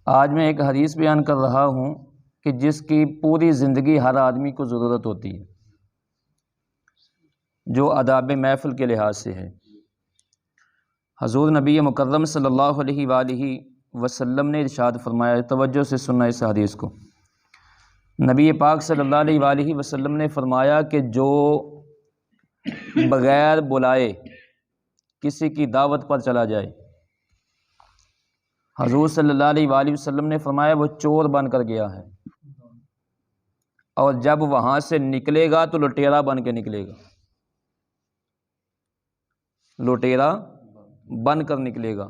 آج میں ایک حدیث بیان کر رہا ہوں کہ جس کی پوری زندگی ہر آدمی کو ضرورت ہوتی ہے، جو آداب محفل کے لحاظ سے ہے۔ حضور نبی مکرم صلی اللہ علیہ وآلہ وسلم نے ارشاد فرمایا، توجہ سے سننا اس حدیث کو۔ نبی پاک صلی اللہ علیہ وآلہ وسلم نے فرمایا کہ جو بغیر بلائے کسی کی دعوت پر چلا جائے، حضور صلی اللہ علیہ وآلہ وسلم نے فرمایا وہ چور بن کر گیا ہے، اور جب وہاں سے نکلے گا تو لٹیرا بن کے نکلے گا، لٹیرا بن کر نکلے گا۔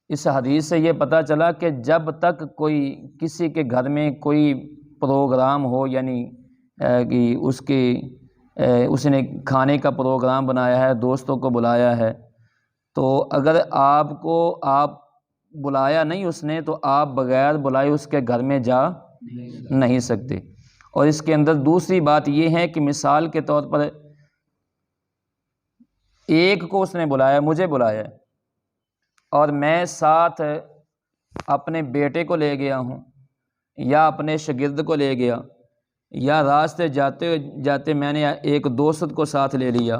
اس حدیث سے یہ پتہ چلا کہ جب تک کوئی کسی کے گھر میں کوئی پروگرام ہو، یعنی کہ اس نے کھانے کا پروگرام بنایا ہے، دوستوں کو بلایا ہے، تو اگر آپ بلایا نہیں اس نے، تو آپ بغیر بلائے اس کے گھر میں جا نہیں سکتے۔ اور اس کے اندر دوسری بات یہ ہے کہ مثال کے طور پر ایک کو اس نے بلایا، مجھے بلایا، اور میں ساتھ اپنے بیٹے کو لے گیا ہوں یا اپنے شاگرد کو لے گیا، یا راستے جاتے جاتے میں نے ایک دوست کو ساتھ لے لیا،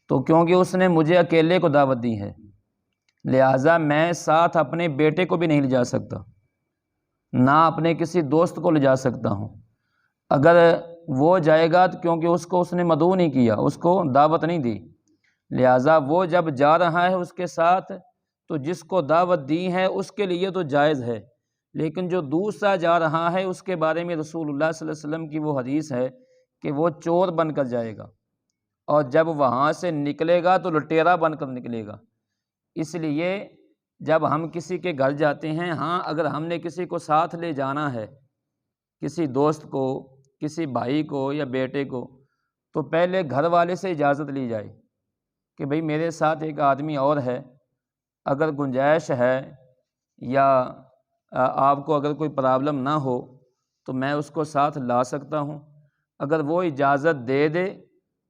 تو کیونکہ اس نے مجھے اکیلے کو دعوت دی ہے، لہٰذا میں ساتھ اپنے بیٹے کو بھی نہیں لے جا سکتا، نہ اپنے کسی دوست کو لے جا سکتا ہوں۔ اگر وہ جائے گا تو کیونکہ اس نے مدعو نہیں کیا، اس کو دعوت نہیں دی، لہٰذا وہ جب جا رہا ہے اس کے ساتھ تو جس کو دعوت دی ہے اس کے لیے تو جائز ہے، لیکن جو دوسرا جا رہا ہے اس کے بارے میں رسول اللہ صلی اللہ علیہ وسلم کی وہ حدیث ہے کہ وہ چور بن کر جائے گا، اور جب وہاں سے نکلے گا تو لٹیرا بن کر نکلے گا۔ اس لیے جب ہم کسی کے گھر جاتے ہیں، ہاں اگر ہم نے کسی کو ساتھ لے جانا ہے، کسی دوست کو، کسی بھائی کو یا بیٹے کو، تو پہلے گھر والے سے اجازت لی جائے کہ بھئی میرے ساتھ ایک آدمی اور ہے، اگر گنجائش ہے یا آپ کو اگر کوئی پرابلم نہ ہو تو میں اس کو ساتھ لا سکتا ہوں۔ اگر وہ اجازت دے دے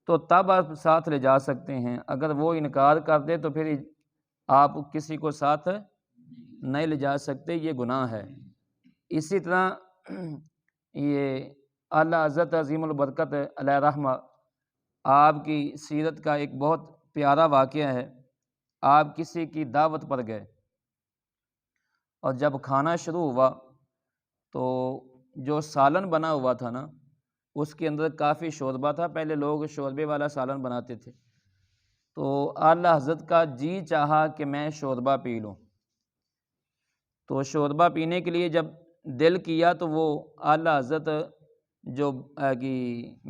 تو تب آپ ساتھ لے جا سکتے ہیں، اگر وہ انکار کر دے تو پھر آپ کسی کو ساتھ نہیں لے جا سکتے، یہ گناہ ہے۔ اسی طرح یہ اعلیٰ حضرت عظیم البرکت علیہ رحمہ، آپ کی سیرت کا ایک بہت پیارا واقعہ ہے۔ آپ کسی کی دعوت پر گئے، اور جب کھانا شروع ہوا تو جو سالن بنا ہوا تھا نا، اس کے اندر کافی شوربہ تھا، پہلے لوگ شوربے والا سالن بناتے تھے، تو اعلیٰ حضرت کا جی چاہا کہ میں شوربہ پی لوں، تو شوربہ پینے کے لیے جب دل کیا تو وہ اعلیٰ حضرت جو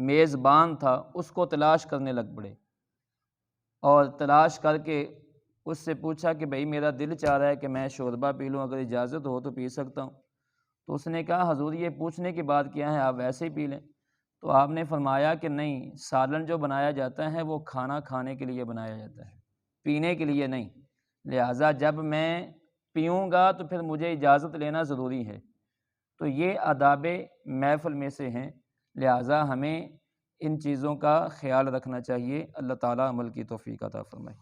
میزبان تھا اس کو تلاش کرنے لگ پڑے، اور تلاش کر کے اس سے پوچھا کہ بھئی میرا دل چاہ رہا ہے کہ میں شوربہ پی لوں، اگر اجازت ہو تو پی سکتا ہوں؟ تو اس نے کہا حضور یہ پوچھنے کی بات کیا ہے، آپ ویسے ہی پی لیں۔ تو آپ نے فرمایا کہ نہیں، سالن جو بنایا جاتا ہے وہ کھانا کھانے کے لیے بنایا جاتا ہے، پینے کے لیے نہیں، لہٰذا جب میں پیوں گا تو پھر مجھے اجازت لینا ضروری ہے۔ تو یہ آداب محفل میں سے ہیں، لہٰذا ہمیں ان چیزوں کا خیال رکھنا چاہیے۔ اللہ تعالیٰ عمل کی توفیق عطا فرمائے۔